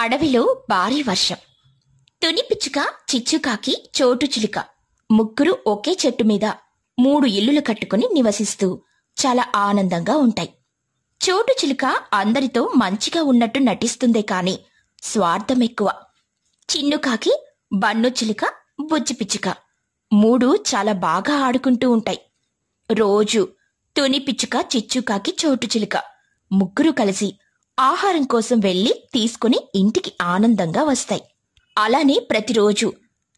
అడవిలో భారీ వర్షం. తుని పిచ్చుక, చిచ్చుకాకి, చోటు చిలుక ముగ్గురు ఒకే చెట్టు మీద 3 ఇల్లులు కట్టుకుని నివసిస్తూ చాలా ఆనందంగా ఉంటాయి. చోటు చిలుక అందరితో మంచిగా ఉన్నట్టు నటిస్తుందే కాని స్వార్థం ఎక్కువ. చిన్నుకాకి, బన్ను చిలుక, బుజ్జి పిచ్చుక 3 చాలా బాగా ఆడుకుంటూ ఉంటాయి. రోజు తుని పిచ్చుక, చిచ్చుకాకి, చోటు చిలుక ముగ్గురు కలిసి ఆహారం కోసం వెళ్లి తీసుకుని ఇంటికి ఆనందంగా వస్తాయి. అలానే ప్రతిరోజు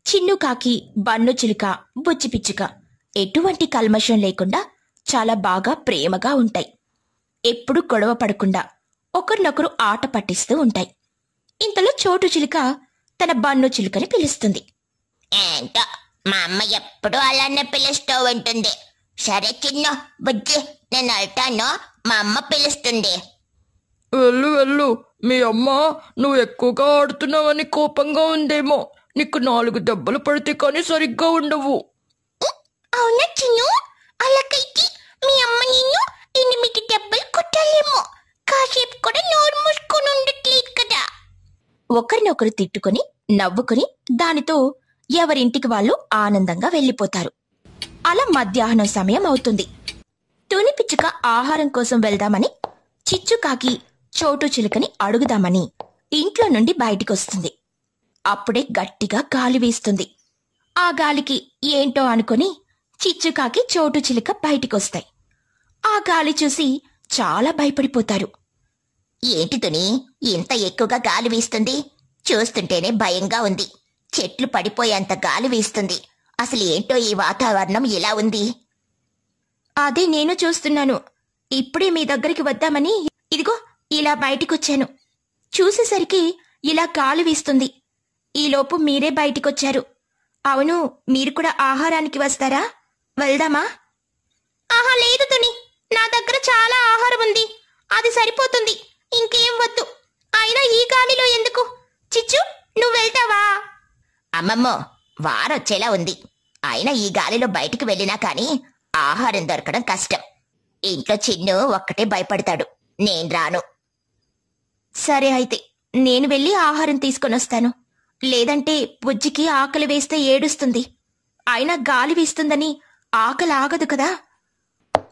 చిన్నుకాకి, బన్ను చిలుక, బుజ్జి పిచ్చుక ఎటువంటి కల్మషం లేకుండా చాలా బాగా ప్రేమగా ఉంటాయి. ఎప్పుడూ గొడవ పడకుండా ఒకరినొకరు ఆట పట్టిస్తూ ఉంటాయి. ఇంతలో చోటు చిలుక తన బన్ను చిలుకని పిలుస్తుంది. ఏంటో మా అమ్మ ఎప్పుడు అలానే పిలుస్తూ ఉంటుంది. సరే చిన్న బుజ్జి, నేను వెళ్తాను, మా అమ్మ పిలుస్తుంది. వెళ్ళు వెళ్ళు. మీ అమ్మ నువ్వు ఎక్కువగా ఆడుతున్నావని కోపంగా ఉందేమో. నీకు 4 దెబ్బలు పడితే కానీ సరిగ్గా ఉండవు. అవునా చిన్ను? అలాగైతే మీ అమ్మ నిన్ను 8 దెబ్బలు కొట్టాలేమో. కాసేపు కూడా నోరు మూసుకొని ఉండట్లేదు కదా. ఒకరినొకరు తిట్టుకుని నవ్వుకుని దానితో ఎవరింటికి వాళ్ళు ఆనందంగా వెళ్ళిపోతారు. అలా మధ్యాహ్నం సమయం అవుతుంది. తుని పిచ్చుక ఆహారం కోసం వెళ్దామని చిచ్చుకాకి, చోటు చిలుకని అడుగుదామని ఇంట్లో నుండి బయటికొస్తుంది. అప్పుడే గట్టిగా గాలి వీస్తుంది. ఆ గాలికి ఏంటో అనుకుని చిచ్చుకాకి, చోటు చిలుక బయటికొస్తాయి. ఆ గాలి చూసి చాలా భయపడిపోతారు. ఏంటి తుని, ఇంత ఎక్కువగా గాలి వీస్తుంది? చూస్తుంటేనే భయంగా ఉంది. చెట్లు పడిపోయేంత గాలి వీస్తుంది. అసలు ఏంటో ఈ వాతావరణం ఇలా ఉంది? అదే నేను చూస్తున్నాను. ఇప్పుడే మీ దగ్గరికి వద్దామని ఇదిగో ఇలా బయటికొచ్చాను. చూసేసరికి ఇలా గాలి వీస్తుంది. ఈలోపు మీరే బయటికొచ్చారు. అవును, మీరు కూడా ఆహారానికి వస్తారా? వెళ్దామా? ఆహా లేదు తుని, నా దగ్గర చాలా ఆహారం ఉంది. అది సరిపోతుంది, ఇంకేం వద్దు. అయినా ఈ గాలిలో ఎందుకు? చిచ్చు, నువ్వు వెళ్తావా? అమ్మమ్మో, వారొచ్చేలా ఉంది. అయినా ఈ గాలిలో బయటికి వెళ్ళినా కానీ ఆహారం దొరకడం కష్టం. ఇంట్లో చిన్ను ఒక్కటే భయపడతాడు. నేను రాను. సరే అయితే నేను వెళ్ళి ఆహారం తీసుకొనొస్తాను. లేదంటే బుజ్జికి ఆకలి వేస్తే ఏడుస్తుంది. అయినా గాలి వీస్తుందని ఆకలి ఆగదు కదా.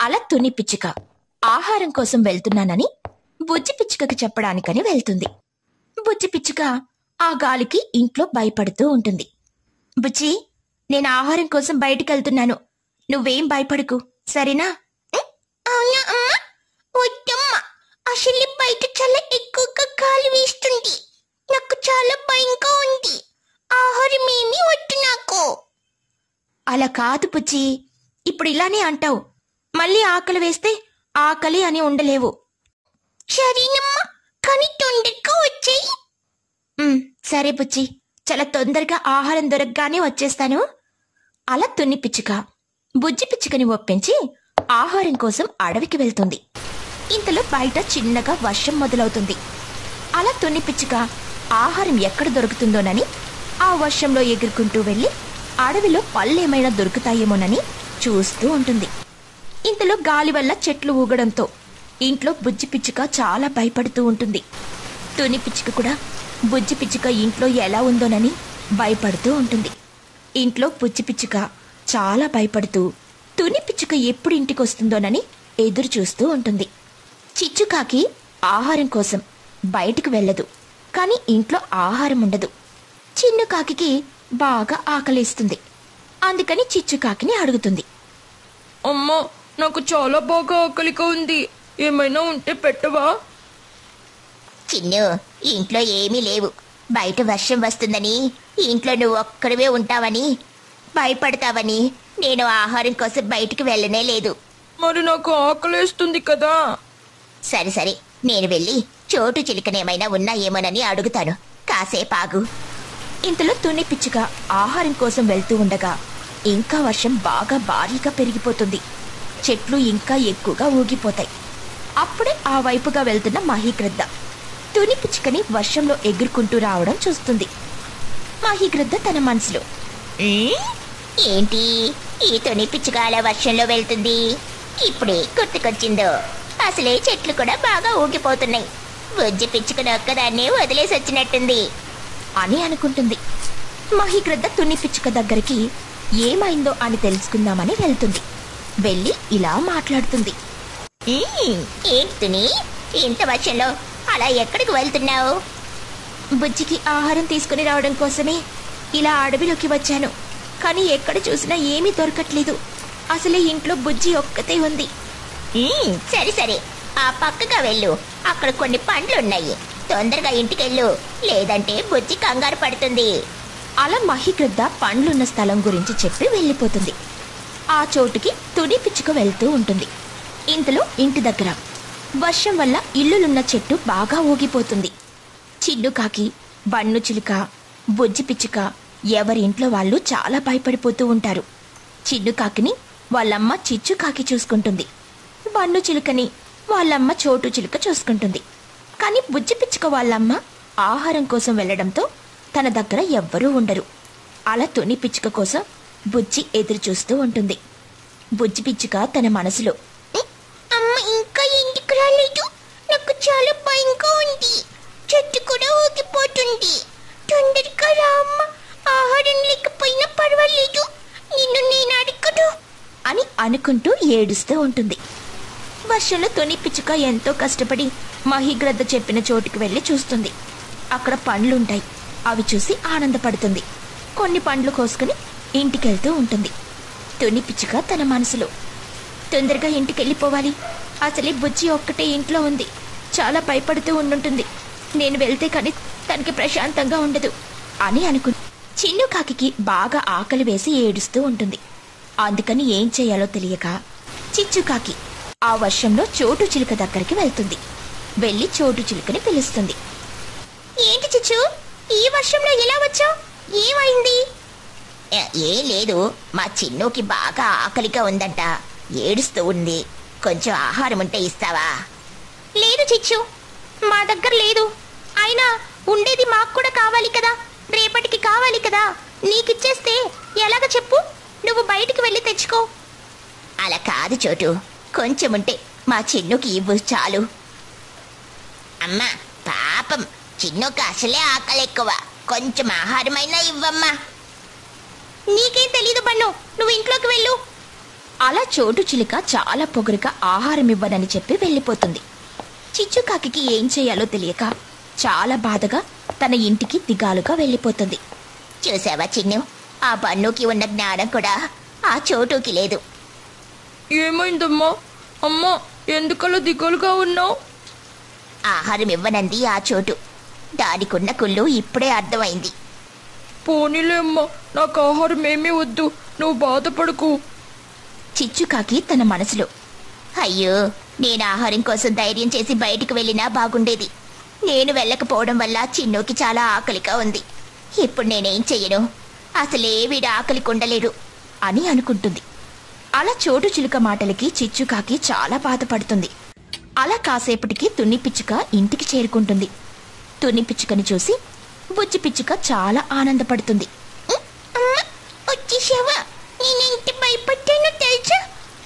అలా తుని పిచ్చుక ఆహారం కోసం వెళ్తున్నానని బుజ్జి పిచ్చుకకి చెప్పడానికని వెళ్తుంది. బుజ్జి పిచ్చుక ఆ గాలికి ఇంట్లో భయపడుతూ ఉంటుంది. బుజ్జి, నేను ఆహారం కోసం బయటికెళ్తున్నాను. నువ్వేం భయపడకు, సరేనా? అవునా అమ్మా? వద్దమ్మా, అసలు బయట చాలా ఎక్కువగా గాలి వీస్తుంది. నాకు చాలా భయంగా ఉంది. ఆహారం ఏమీ వద్దు నాకు. అలా కాదు బుజ్జి, ఇప్పుడు ఇలానే అంటావు. మళ్ళీ ఆకలి వేస్తే ఆకలి అని ఉండలేవు. సరేనమ్మా, కానీ తొందరగా వచ్చేయి. సరే బుజ్జి, చాలా తొందరగా ఆహారం దొరకగానే వచ్చేస్తాను. అలా తుని పిచ్చుక బుజ్జి పిచ్చుకని ఒప్పించి ఆహారం కోసం అడవికి వెళ్తుంది. ఇంతలో బయట చిన్నగా వర్షం మొదలవుతుంది. అలా తుని పిచ్చుక ఆహారం ఎక్కడ దొరుకుతుందోనని ఆ వర్షంలో ఎగురుకుంటూ వెళ్లి అడవిలో పళ్ళేమైనా దొరుకుతాయేమోనని చూస్తూ ఉంటుంది. ఇంతలో గాలి వల్ల చెట్లు ఊగడంతో ఇంట్లో బుజ్జి పిచ్చుక చాలా భయపడుతూ ఉంటుంది. తుని పిచ్చుక కూడా బుజ్జి పిచ్చుక ఇంట్లో ఎలా ఉందోనని భయపడుతూ ఉంటుంది. ఇంట్లో బుజ్జి పిచ్చుక చాలా భయపడుతూ తుని పిచ్చుక ఎప్పుడు ఇంటికి వస్తుందోనని ఎదురు చూస్తూ ఉంటుంది. చిచ్చుకాకి ఆహారం కోసం బయటికి వెళ్ళదు, కానీ ఇంట్లో ఆహారం ఉండదు. చిన్నుకాకి బాగా ఆకలిస్తుంది. అందుకని చిచ్చుకాకిని అడుగుతుంది. అమ్మా, నాకు చాలా బాగా ఆకలిగా ఉంది. ఏమైనా ఉంటే పెట్టవా? చిన్ను, ఇంట్లో ఏమీ లేవు. బయట వర్షం వస్తుందని, ఇంట్లో నువ్వు ఒక్కడివే ఉంటావని, భయపడతావని నేను ఆహారం కోసం బయటికి వెళ్ళనే లేదు. మరి నాకు ఆకలేస్తుంది కదా. సరే సరే, నేను వెళ్ళి చోటు చిలుకనేమైనా ఉన్నాయేమోనని అడుగుతాను. కాసేపు ఆగు. ఇంతలో తుని పిచ్చుక ఆహారం కోసం వెళ్తూ ఉండగా ఇంకా వర్షం బాగా భారీగా పెరిగిపోతుంది. చెట్లు ఇంకా ఎక్కువగా ఊగిపోతాయి. అప్పుడే ఆ వైపుగా వెళ్తున్న మహీగ్రద్ద తుని పిచ్చుకని వర్షంలో ఎగురుకుంటూ రావడం చూస్తుంది. మహీగ్రద్ద తన మనసులో, ఏంటి ఈ తుని పిచ్చుకాల వర్షంలో వెళ్తుంది? ఇప్పుడే గుర్తుకొచ్చిందో. అసలే చెట్లు కూడా బాగా ఊగిపోతున్నాయి. బుజ్జి పిచ్చుకుని ఒక్కదాన్ని వదిలేసి వచ్చినట్టుంది అని అనుకుంటుంది. మహిగ్రద్ద తుని పిచ్చుక దగ్గరికి ఏమైందో అని తెలుసుకుందామని వెళ్తుంది. వెళ్ళి ఇలా మాట్లాడుతుంది. ఏంటి తుని, ఇంత వర్షంలో అలా ఎక్కడికి వెళ్తున్నావు? బుజ్జికి ఆహారం తీసుకుని రావడం కోసమే ఇలా అడవిలోకి వచ్చాను. కానీ ఎక్కడ చూసినా ఏమీ దొరకట్లేదు. అసలే ఇంట్లో బుజ్జి ఒక్కతే ఉంది. సరే సరే, ఆ పక్కగా వెళ్ళు, అక్కడ కొన్ని పండ్లున్నాయి. తొందరగా ఇంటికెళ్ళు, లేదంటే బుజ్జి కంగారు పడుతుంది. అలా మహిగ్రద్ద పండ్లున్న స్థలం గురించి చెప్పి వెళ్ళిపోతుంది. ఆ చోటుకి తుని పిచ్చుక వెళ్తూ ఉంటుంది. ఇంతలో ఇంటి దగ్గర వర్షం వల్ల ఇల్లులున్న చెట్టు బాగా ఊగిపోతుంది. చిన్నుకాకి, బన్ను చిలుక, బుజ్జి పిచ్చుక ఎవరి ఇంట్లో వాళ్ళు చాలా భయపడిపోతూ ఉంటారు. చిన్నుకాకిని వాళ్ళమ్మ చిచ్చుకాకి చూసుకుంటుంది. బన్ను చిలుకని వాళ్ళమ్మ చోటు చిలుక చూసుకుంటుంది. కానీ బుజ్జి పిచ్చుక వాళ్ళమ్మ ఆహారం కోసం వెళ్లడంతో తన దగ్గర ఎవ్వరూ ఉండరు. అలా తుని పిచ్చుక కోసం బుజ్జి ఎదురు చూస్తూ ఉంటుంది. బుజ్జి పిచ్చుక తన మనసులో, అమ్మ ఇంకా ఇంటికి రాలేదు, నాకు చాలా భయంగా ఉంది. చెట్టు కూడా ఊగిపోతుంది. తొందరగా రా అమ్మ, ఆహారం లేకపోయినా పర్వాలేదు, నిన్ను నేను అడగను అని అనుకుంటూ ఏడుస్తూ ఉంటుంది. వర్షంలో తుని పిచ్చుక ఎంతో కష్టపడి మహిగ్రద్ద చెప్పిన చోటుకి వెళ్ళి చూస్తుంది. అక్కడ పండ్లుంటాయి. అవి చూసి ఆనందపడుతుంది. కొన్ని పండ్లు కోసుకుని ఇంటికెళ్తూ ఉంటుంది. తుని పిచ్చుక తన మనసులో, తొందరగా ఇంటికెళ్ళిపోవాలి. అసలే బుజ్జి ఒక్కటే ఇంట్లో ఉంది. చాలా భయపడుతూ ఉండుంటుంది. నేను వెళ్తే కానీ తనకి ప్రశాంతంగా ఉండదు అని చిన్నుకాకి బాగా ఆకలి వేసి ఏడుస్తూ ఉంటుంది. అందుకని ఏం చేయాలో తెలియక చిచ్చుకాకి ఆ వర్షంలో చోటు చిలుక దగ్గరికి వెళ్తుంది. వెళ్ళి చోటు చిలుకని పిలుస్తుంది. ఏంటి చిచ్చు, ఈ వర్షంలో ఎలా వచ్చావు? ఏమైంది? ఏం లేదు, మా చిన్నుకి బాగా ఆకలిగా ఉందంట, ఏడుస్తూ ఉంది. కొంచెం ఆహారం ఉంటే ఇస్తావా? లేదు చిచ్చు, మా దగ్గర లేదు. అయినా ఉండేది మాకు కూడా కావాలి కదా, రేపటికి కావాలి కదా. నీకిచ్చేస్తే ఎలాగ చెప్పు? నువ్వు బయటికి వెళ్ళి తెచ్చుకో. అలా కాదు చోటు, కొంచెం ఉంటే మా చిన్నుకి ఇవ్వు చాలు. అమ్మా పాపం, చిన్నుకి అసలే ఆకలి ఎక్కువ, కొంచెం ఆహారమైనా ఇవ్వమ్మా. నీకేం తెలీదు బన్ను, నువ్వు ఇంట్లోకి వెళ్ళు. అలా చోటు చిలుక చాలా పొగరుగా ఆహారం ఇవ్వనని చెప్పి వెళ్ళిపోతుంది. చిచ్చుకాకి ఏం చేయాలో తెలియక చాలా బాధగా తన ఇంటికి దిగాలుగా వెళ్ళిపోతుంది. చూసావా చిన్ను, ఆ బన్నుకి ఉన్న జ్ఞానం కూడా ఆ చోటుకి లేదు. ఏమైందమ్మా? అమ్మా, ఎందుకలా దిగులుగా ఉన్నావు? ఆహారం ఇవ్వనంది ఆ చోటు, దానికున్న కుళ్ళు ఇప్పుడే అర్థమైంది. పోనీలే అమ్మా, నాకు ఆహారం ఏమీ వద్దు, నువ్వు బాధపడకు. చిచ్చుకాకి తన మనసులో, అయ్యో, నేను ఆహారం కోసం ధైర్యం చేసి బయటికి వెళ్ళినా బాగుండేది. నేను వెళ్ళకపోవడం వల్ల చిన్నుకి చాలా ఆకలిగా ఉంది. ఇప్పుడు నేనేం చెయ్యను? అసలే వీడు ఆకలికి ఉండలేడు అని అనుకుంటుంది. అలా చోటు చిలుక మాటలకి చిచ్చుకాకి చాలా బాధపడుతుంది. అలా కాసేపటికి తుని పిచ్చుక ఇంటికి చేరుకుంటుంది. తుని పిచ్చుకని చూసి బుజ్జి పిచ్చుక చాలా ఆనందపడుతుంది. వచ్చేసావా? నేనెంత భయపడ్డానో తెలుసా?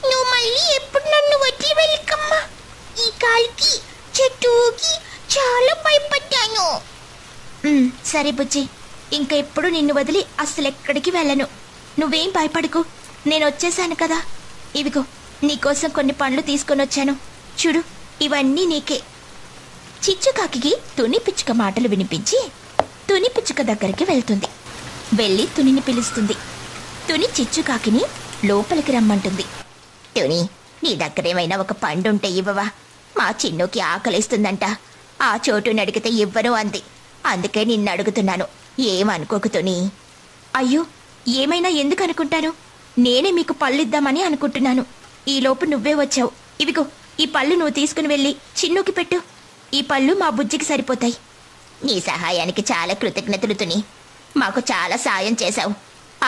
నువ్వు మళ్ళీ ఎప్పుడు నన్ను వదిలి వెళ్ళకమ్మా. ఈ కాలికి చెట్టు ఊగి చాలా భయపడ్డాను. సరే బుజ్జి, ఇంకా ఎప్పుడు నిన్ను వదిలి అస్సలెక్కడికి వెళ్ళను. నువ్వేం భయపడకు, నేను వచ్చేసాను కదా. ఇవిగో నీకోసం కొన్ని పండ్లు తీసుకొని వచ్చాను, చూడు, ఇవన్నీ నీకే. చిచ్చుకాకి తుని పిచ్చుక మాటలు వినిపించి తుని పిచ్చుక దగ్గరికి వెళ్తుంది. వెళ్ళి తునిని పిలుస్తుంది. తుని చిచ్చుకాకిని లోపలికి రమ్మంటుంది. తుని, నీ దగ్గరేమైనా ఒక పండు ఉంటే ఇవ్వవా? మా చిన్నుకి ఆకలిస్తుందంట, ఆ చోటుని అడిగితే ఇవ్వను అంది. అందుకే నిన్ను అడుగుతున్నాను, ఏమనుకోకు తుని. అయ్యో, ఏమైనా ఎందుకు అనుకుంటాను? నేనే మీకు పళ్ళిద్దామని అనుకుంటున్నాను. ఈలోపు నువ్వే వచ్చావు. ఇవిగో ఈ పళ్ళు నువ్వు తీసుకుని వెళ్ళి చిన్నుకి పెట్టు. ఈ పళ్ళు మా బుజ్జికి సరిపోతాయి. నీ సహాయానికి చాలా కృతజ్ఞతలు తుని, మాకు చాలా సాయం చేశావు.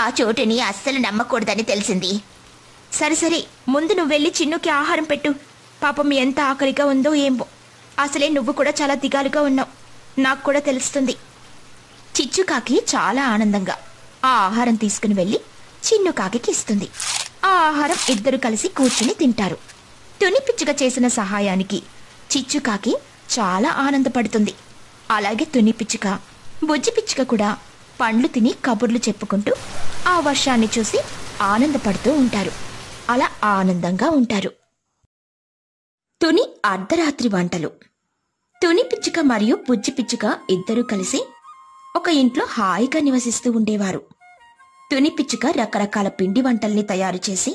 ఆ చోటుని అస్సలు నమ్మకూడదని తెలిసింది. సరే సరే, ముందు నువ్వు వెళ్ళి చిన్నుకి ఆహారం పెట్టు. పాపం ఎంత ఆకలిగా ఉందో ఏమో. అసలే నువ్వు కూడా చాలా దిగాలుగా ఉన్నావు, నాకు కూడా తెలుస్తుంది. చిచ్చుకాకి చాలా ఆనందంగా ఆ ఆహారం తీసుకుని వెళ్ళి చిన్నుకాకి ఇస్తుంది. ఆ ఆహారం ఇద్దరు కలిసి కూర్చుని తింటారు. తుని పిచ్చుక చేసిన సహాయానికి చిచ్చుకాకి చాలా ఆనందపడుతుంది. అలాగే తుని పిచ్చుక, బుజ్జి పిచ్చుక కూడా పండ్లు తిని కబుర్లు చెప్పుకుంటూ ఆ వర్షాన్ని చూసి ఆనందపడుతూ ఉంటారు. అలా ఆనందంగా ఉంటారు. తుని అర్ధరాత్రి వంటలు. తుని పిచ్చుక మరియు బుజ్జి పిచ్చుక ఇద్దరూ కలిసి ఒక ఇంట్లో హాయిగా నివసిస్తూ ఉండేవారు. తుని పిచ్చుక రకరకాల పిండి వంటల్ని తయారు చేసి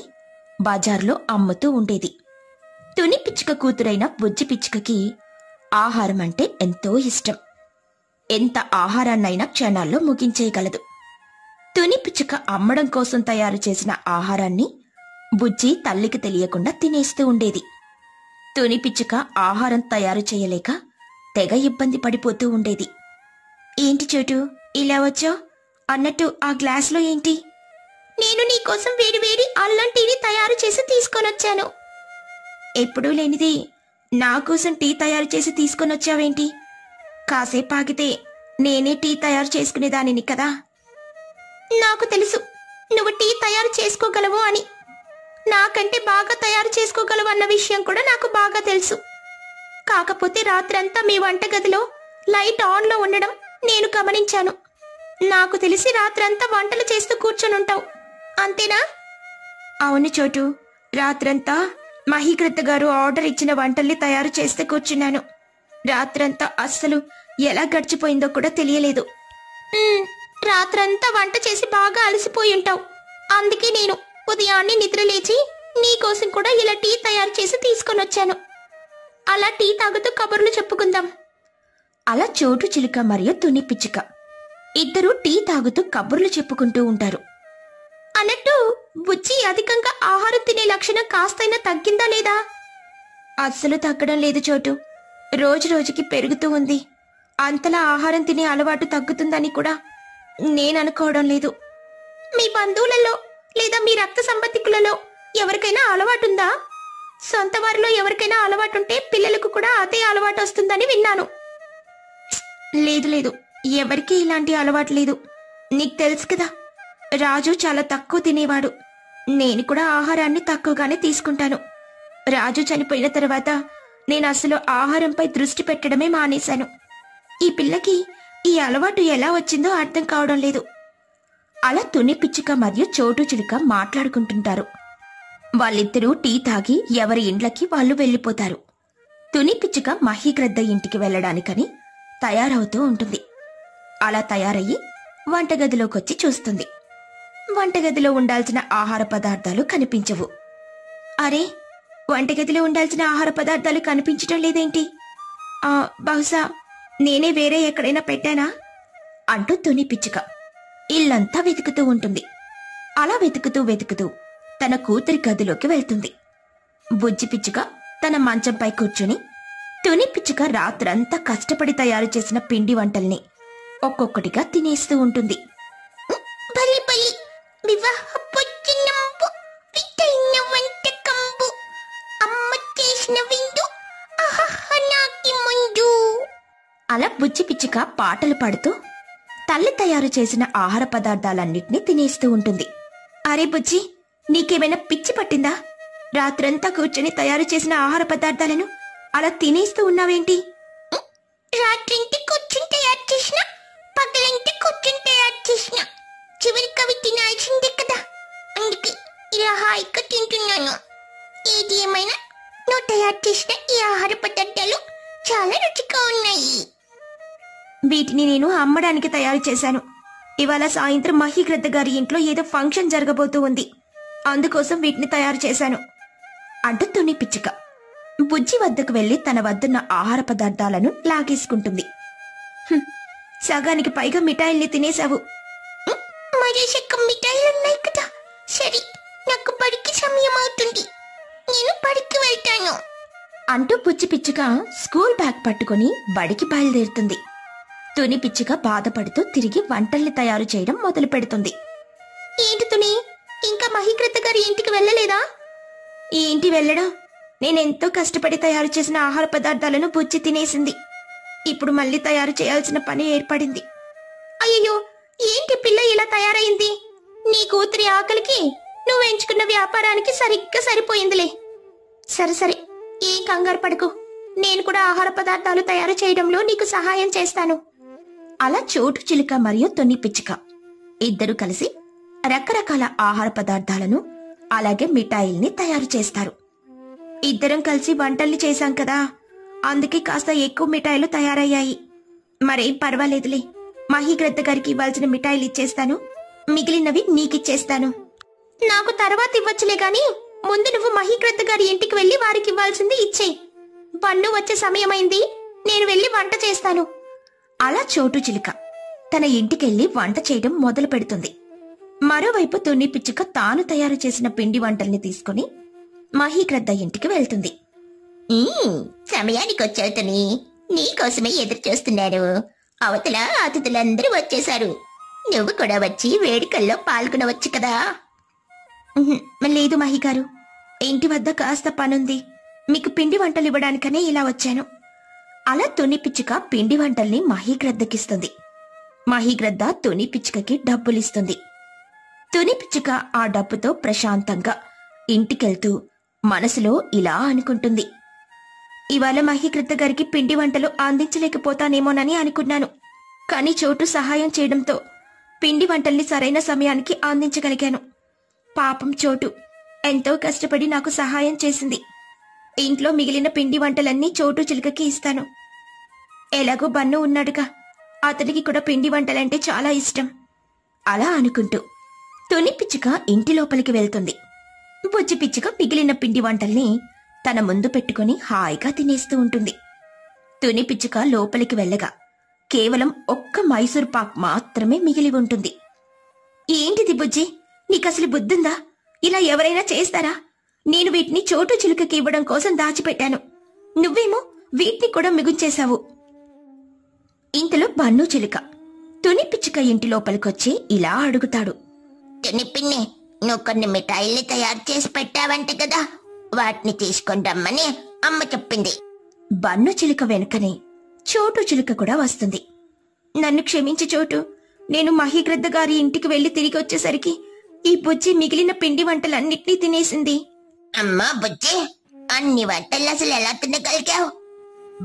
బజార్లో అమ్ముతూ ఉండేది. తుని పిచ్చుక కూతురైన బుజ్జి పిచ్చుకకి ఆహారం అంటే ఎంతో ఇష్టం. ఎంత ఆహారాన్నైనా క్షణాల్లో ముగించేయగలదు. తుని పిచ్చుక అమ్మడం కోసం తయారు చేసిన ఆహారాన్ని బుజ్జి తల్లికి తెలియకుండా తినేస్తూ ఉండేది. తుని పిచ్చుక ఆహారం తయారు చేయలేక తెగ ఇబ్బంది పడిపోతూ ఉండేది. ఏంటి చోటు, ఇలా వచ్చావు? అన్నట్టు ఆ గ్లాసులో ఏంటి? నేను నీకోసం వేడివేడి అల్లం టీని తయారు చేసి తీసుకొనొచ్చాను. ఎప్పుడూ లేనిది నా కోసం టీ తయారు చేసి తీసుకొనొచ్చావేంటి? కాసేపు ఆగితే నేనే టీ తయారు చేసుకునేదానిని కదా. నాకు తెలుసు నువ్వు టీ తయారు చేసుకోగలవు అని. నాకంటే బాగా తయారు చేసుకోగలవు అన్న విషయం కూడా నాకు బాగా తెలుసు. కాకపోతే రాత్రంతా మీ వంటగదిలో లైట్ ఆన్లో ఉండడం నేను గమనించాను. నాకు తెలిసి రాత్రంతా వంటలు చేస్తూ కూర్చొనుంటావు, అంతేనా? అవును చోటు, రాత్రంతా మహీకృత గారు ఆర్డర్ ఇచ్చిన వంటల్ని తయారు చేస్తే కూర్చున్నాను. రాత్రంతా అస్సలు ఎలా గడిచిపోయిందో కూడా తెలియలేదు. రాత్రంతా వంట చేసి బాగా అలసిపోయి ఉంటావు. అందుకే నేను ఉదయాన్నే నిద్రలేచి నీకోసం కూడా ఇలా టీ తయారు చేసి తీసుకొనొచ్చాను. అలా టీ తాగుతూ కబుర్లు చెప్పుకుందాం. అలా చోటు చిలుక మరియు తుని పిచ్చుక ఇద్దరూ టీ తాగుతూ కబుర్లు చెప్పుకుంటూ ఉంటారు. అన్నట్టు బుజ్జి అధికంగా ఆహారం తినే లక్షణం కాస్తైనా తగ్గిందా లేదా? అస్సలు తగ్గడం లేదు చోటు, రోజు రోజుకి పెరుగుతూ ఉంది. అంతలా ఆహారం తినే అలవాటు తగ్గుతుందని కూడా నేననుకోవడం లేదు. మీ బంధువులలో లేదా మీ రక్త సంబంధికులలో ఎవరికైనా అలవాటుందా? సొంత వారిలో ఎవరికైనా అలవాటుంటే పిల్లలకు కూడా అదే అలవాటు వస్తుందని విన్నాను. లేదు లేదు, ఎవరికీ ఇలాంటి అలవాటు లేదు. నీకు తెలుసు కదా, రాజు చాలా తక్కువ తినేవాడు. నేను కూడా ఆహారాన్ని తక్కువగానే తీసుకుంటాను. రాజు చనిపోయిన తర్వాత నేను అసలు ఆహారంపై దృష్టి పెట్టడమే మానేశాను. ఈ పిల్లకి ఈ అలవాటు ఎలా వచ్చిందో అర్థం కావడం లేదు. అలా తుని పిచ్చుక మరియు చోటు చిలుక మాట్లాడుకుంటుంటారు. వాళ్ళిద్దరూ టీ తాగి ఎవరి ఇండ్లకి వాళ్ళు వెళ్లిపోతారు. తుని పిచ్చుక మహీగ్రద్ద ఇంటికి వెళ్లడానికని తయారవుతూ ఉంటుంది. అలా తయారయ్యి వంటగదిలోకొచ్చి చూస్తుంది. వంటగదిలో ఉండాల్సిన ఆహార పదార్థాలు కనిపించవు. అరే, వంటగదిలో ఉండాల్సిన ఆహార పదార్థాలు కనిపించటం లేదేంటి? బహుశా నేనే వేరే ఎక్కడైనా పెట్టానా అంటూ తుని పిచ్చుక ఇల్లంతా వెతుకుతూ ఉంటుంది. అలా వెతుకుతూ వెతుకుతూ తన కూతురి గదిలోకి వెళ్తుంది. బుజ్జి పిచ్చుక తన మంచంపై కూర్చుని తుని పిచ్చుక రాత్రంతా కష్టపడి తయారు చేసిన పిండి వంటల్ని ఒక్కొక్కటిగా తినేస్తూ ఉంటుంది. బలి బలి వివాహపొచ్చినంబు విటైన వంటకంబు అమ్మ చేసిన విందు నాకి ముందు. అలా బుజ్జి పిచ్చుక పాటలు పాడుతూ తల్లి తయారు చేసిన ఆహార పదార్థాలన్నిటినీ తినేస్తూ ఉంటుంది. అరే బుజ్జి, నీకేమైనా పిచ్చి పట్టిందా? రాత్రంతా కూర్చొని తయారు చేసిన ఆహార పదార్థాలను అలా తినేస్తూ ఉన్నావేంటి? రాత్రింటి కూర్చుని తయారు చేసిన, పగలంటి కూర్చుని తయారు చేసిన, చివరికి అవి తినాల్సిందే కదా. అందుకే ఇలా హాయిగా తింటున్నాను. ఏది ఏమైనా నువ్వు తయారు చేసిన ఈ ఆహార పదార్థాలు చాలా రుచిగా ఉన్నాయి. వీటిని నేను అమ్మడానికి తయారు చేశాను. ఇవాళ సాయంత్రం మహీగ్రద్ద గారి ఇంట్లో ఏదో ఫంక్షన్ జరగబోతూ ఉంది. అందుకోసం వీటిని తయారు చేశాను అంటూ తుని పిచ్చుక బుజ్జి వద్దకు వెళ్లి తన వద్దున్న ఆహార పదార్థాలను లాగేసుకుంటుంది. సగానికి పైగా మిఠాయిల్ని తినేశావు. మరీ సగం మిఠాయిలున్నాయి కదా. సరే, నాకు బడికి సమయం అవుతుంది, నేను బడికి వెళ్తాను అంటూ బుజ్జి పిచ్చుక స్కూల్ బ్యాగ్ పట్టుకుని బడికి బయలుదేరుతుంది. తుని పిచ్చుక బాధపడుతూ తిరిగి వంటల్ని తయారు చేయడం మొదలు పెడుతుంది. ఏంటి తుని, ఇంకా మహీకృత గారి ఇంటికి వెళ్ళలేదా? ఏంటి వెళ్ళడం? నేనెంతో కష్టపడి తయారు చేసిన ఆహార పదార్థాలను బుజ్జి తినేసింది. ఇప్పుడు మళ్ళీ తయారు చేయాల్సిన పని ఏర్పడింది. అయ్యో, ఏంటి పిల్ల ఇలా తయారైంది? నీ కూతురి ఆకలికి నువ్వు ఎంచుకున్న వ్యాపారానికి సరిగ్గా సరిపోయిందిలే. సరే సరే, ఏ కంగారు పడకు, నేను కూడా ఆహార పదార్థాలు తయారు చేయడంలో నీకు సహాయం చేస్తాను. అలా చోటు చిలుక మరియు తుని పిచ్చుక ఇద్దరు కలిసి రకరకాల ఆహార పదార్థాలను అలాగే మిఠాయిల్ని తయారు చేస్తారు. ఇద్దరం కలిసి వంటల్ని చేశాం కదా, అందుకే కాస్త ఎక్కువ మిఠాయిలు తయారయ్యాయి. మరేం పర్వాలేదులే, మహీగ్రద్ద గారికి ఇవ్వాల్సిన మిఠాయిలు ఇచ్చేస్తాను, మిగిలినవి నీకిచ్చేస్తాను. నాకు తర్వాత ఇవ్వచ్చులే గాని ముందు నువ్వు మహీగ్రద్ద గారి ఇంటికి వెళ్లి వారికి ఇవ్వాల్సింది ఇచ్చేయి. బన్ను వచ్చే సమయమైంది, నేను వెళ్లి వంట చేస్తాను. అలా చోటు చిలుక తన ఇంటికెళ్లి వంట చేయడం మొదలు పెడుతుంది. మరోవైపు తుని పిచ్చుక తాను తయారు చేసిన పిండి వంటల్ని తీసుకుని మహీగ్రద్ద ఇంటికి వెళ్తుంది. సమయానికి వచ్చావు తుని, నీకోసమే ఎదురు చూస్తున్నాను. అవతల అతిథులందరూ వచ్చేశారు, నువ్వు కూడా వచ్చి వేడుకల్లో పాల్గొనవచ్చు కదా. లేదు మహిగారు, ఇంటి వద్ద కాస్త పనుంది, మీకు పిండి వంటలు ఇవ్వడానికనే ఇలా వచ్చాను. అలా తుని పిచ్చుక పిండి వంటల్ని మహీగ్రద్దకిస్తుంది. మహీగ్రద్ద తుని పిచ్చుకకి డబ్బులిస్తుంది. తుని పిచ్చుక ఆ డబ్బుతో ప్రశాంతంగా ఇంటికెళ్తూ మనసులో ఇలా అనుకుంటుంది. ఇవాళ మహీగ్రద్ద గారికి పిండి వంటలు అందించలేకపోతానేమోనని అనుకున్నాను, కాని చోటు సహాయం చేయడంతో పిండి వంటల్ని సరైన సమయానికి అందించగలిగాను. పాపం చోటు ఎంతో కష్టపడి నాకు సహాయం చేసింది. ఇంట్లో మిగిలిన పిండి వంటలన్నీ చోటు చిలుకకి ఇస్తాను. ఎలాగో బన్ను ఉన్నాడుగా, అతనికి కూడా పిండి వంటలంటే చాలా ఇష్టం. అలా అనుకుంటూ తుని పిచ్చుక ఇంటి లోపలికి వెళ్తుంది. బుజ్జి పిచ్చుక మిగిలిన పిండి వంటల్ని తన ముందు పెట్టుకుని హాయిగా తినేస్తూ ఉంటుంది. తుని పిచ్చుక లోపలికి వెళ్ళగా కేవలం ఒక్క మైసూర్ పాక్ మాత్రమే మిగిలి ఉంటుంది. ఏంటిది బుజ్జి, నీకసలు బుద్ధుందా? ఇలా ఎవరైనా చేస్తారా? నేను వీటిని చోటు చిలుకకి ఇవ్వడం కోసం దాచిపెట్టాను, నువ్వేమో వీటిని కూడా మిగుంచేశావు. ఇంతలో బన్ను చిలుక తుని పిచ్చుక ఇంటి లోపలికొచ్చి ఇలా అడుగుతాడు. తుని పిన్ని, నువ్వు కొన్ని మిఠాయిల్ని తయారు చేసి పెట్టావంట కదా, వాటిని తీసుకొని రమ్మని అమ్మ చెప్పింది. బన్ను చిలుక వెనుకనే చోటు చిలుక కూడా వస్తుంది. నన్ను క్షమించి చోటు, నేను మహీగ్రద్ద గారి ఇంటికి వెళ్లి తిరిగి వచ్చేసరికి ఈ బుజ్జి మిగిలిన పిండి వంటలన్నిటినీ తినేసింది. అమ్మా బుజ్జి, అన్ని వంటలు అసలు ఎలా తినగలిగావు?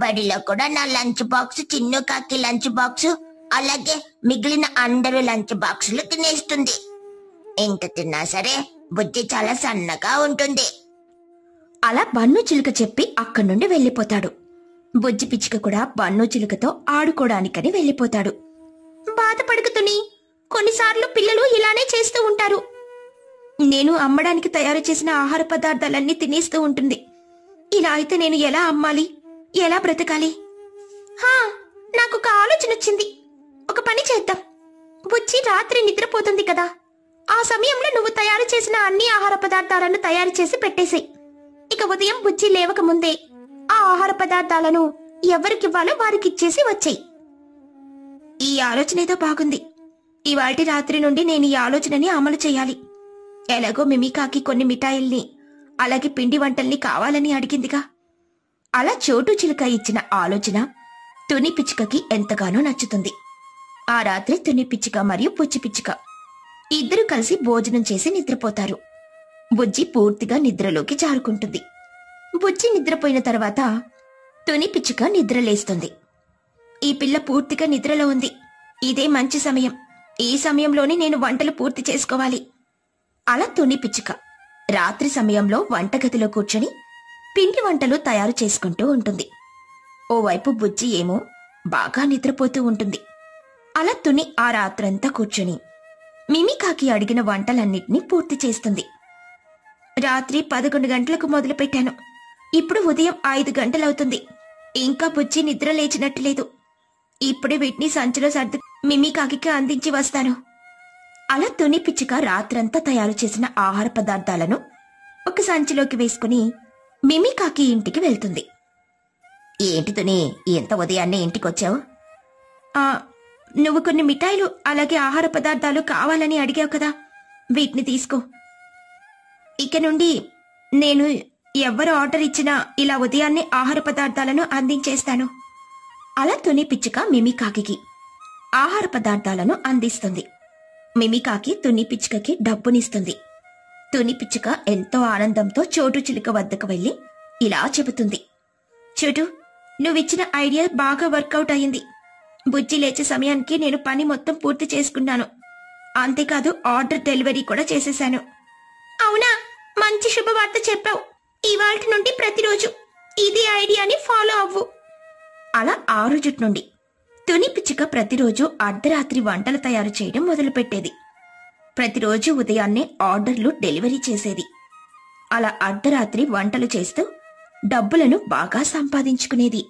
బడిలో కూడా నా లంచ్ బాక్స్, చిన్ను కాకి లంచ్ బాక్స్, అలాగే మిగిలిన అందరూ లంచ్ బాక్సులు తినేస్తుంది. ఎంత తిన్నా సరే బుజ్జి చాలా సన్నగా ఉంటుంది. అలా బన్ను చిలుక చెప్పి అక్కడి నుండి వెళ్లిపోతాడు. బుజ్జి పిచ్చుక కూడా బన్ను చిలుకతో ఆడుకోవడానికని వెళ్లిపోతాడు. బాధపడకు తుని, కొన్నిసార్లు పిల్లలు ఇలానే చేస్తూ ఉంటారు. నేను అమ్మడానికి తయారు చేసిన ఆహార పదార్థాలన్నీ తినేస్తూ ఉంటుంది. ఇలా అయితే నేను ఎలా అమ్మాలి, ఎలా బ్రతకాలి? నాకు ఒక ఆలోచన వచ్చింది. ఒక పని చేద్దాం. బుజ్జి రాత్రి నిద్రపోతుంది కదా, ఆ సమయంలో నువ్వు తయారు చేసిన అన్ని ఆహార పదార్థాలను తయారు చేసి పెట్టేసేయ్. ఇక ఉదయం బుజ్జి లేవక ముందే ఆ ఆహార పదార్థాలను ఎవరికివ్వాలో వారికిచ్చేసి వచ్చేయి. ఈ ఆలోచన ఏదో బాగుంది. ఇవాల్టి రాత్రి నుండి నేను ఈ ఆలోచనని అమలు చేయాలి. ఎలాగో మిమికాకి కొన్ని మిఠాయిల్ని అలాగే పిండి వంటల్ని కావాలని అడిగిందిగా. అలా చోటు చిలుక ఇచ్చిన ఆలోచన తుని పిచ్చుకకి ఎంతగానో నచ్చుతుంది. ఆ రాత్రి తుని పిచ్చుక మరియు బుజ్జి పిచ్చుక ఇద్దరు కలిసి భోజనం చేసి నిద్రపోతారు. బుజ్జి పూర్తిగా నిద్రలోకి జారుకుంటుంది. బుజ్జి నిద్రపోయిన తర్వాత తుని పిచ్చుక నిద్రలేస్తుంది. ఈ పిల్ల పూర్తిగా నిద్రలో ఉంది, ఇదే మంచి సమయం, ఈ సమయంలోనే నేను వంటలు పూర్తి చేసుకోవాలి. అలా తుని పిచ్చుక రాత్రి సమయంలో వంటగదిలో కూర్చొని పిండి వంటలు తయారు చేసుకుంటూ ఉంటుంది. ఓవైపు బుజ్జి ఏమో బాగా నిద్రపోతూ ఉంటుంది. అలా తుని ఆ రాత్రంతా కూర్చొని మిమికాకి అడిగిన వంటలన్నిటినీ పూర్తి చేస్తుంది. రాత్రి 11 గంటలకు మొదలుపెట్టాను, ఇప్పుడు ఉదయం 5 గంటలవుతుంది. ఇంకా బుజ్జి నిద్ర లేచినట్టు లేదు. ఇప్పుడే వీటిని సంచిలో సర్దు మిమికాకి అందించి వస్తాను. అలా తుని పిచ్చుక రాత్రంతా తయారు చేసిన ఆహార పదార్థాలను ఒక సంచిలోకి వేసుకుని మిమికాకి ఇంటికి వెళ్తుంది. ఏంటి తుని, ఎంత ఉదయాన్నే ఇంటికొచ్చావు? నువ్వు కొన్ని మిఠాయిలు అలాగే ఆహార పదార్థాలు కావాలని అడిగావు కదా, వీటిని తీసుకో. ఇక నుండి నేను ఎవ్వరు ఆర్డర్ ఇచ్చినా ఇలా ఉదయాన్నే ఆహార పదార్థాలను అందించేస్తాను. అలా తుని పిచ్చుక మిమికాకి ఆహార పదార్థాలను అందిస్తుంది. మిమికాకి తుని పిచ్చుకకి డబ్బునిస్తుంది. తుని పిచ్చుక ఎంతో ఆనందంతో చోటు చిలుక వద్దకు వెళ్లి ఇలా చెబుతుంది. చూడు, నువ్విచ్చిన ఐడియా బాగా వర్కౌట్ అయింది. బుజ్జి లేచే సమయానికి నేను పని మొత్తం పూర్తి చేసుకున్నాను. అంతేకాదు ఆర్డర్ డెలివరీ కూడా చేసేశాను. అవునా, మంచి శుభవార్త చెప్పావు. ఇవాల్టి నుండి ప్రతిరోజు ఇదే ఐడియాని ఫాలో అవ్వు. అలా ఆ రోజు నుండి తుని పిచ్చుక ప్రతిరోజు అర్ధరాత్రి వంటలు తయారు చేయడం మొదలుపెట్టేది. ప్రతిరోజు ఉదయాన్నే ఆర్డర్లు డెలివరీ చేసేది. అలా అర్ధరాత్రి వంటలు చేస్తూ డబ్బులను బాగా సంపాదించుకునేది.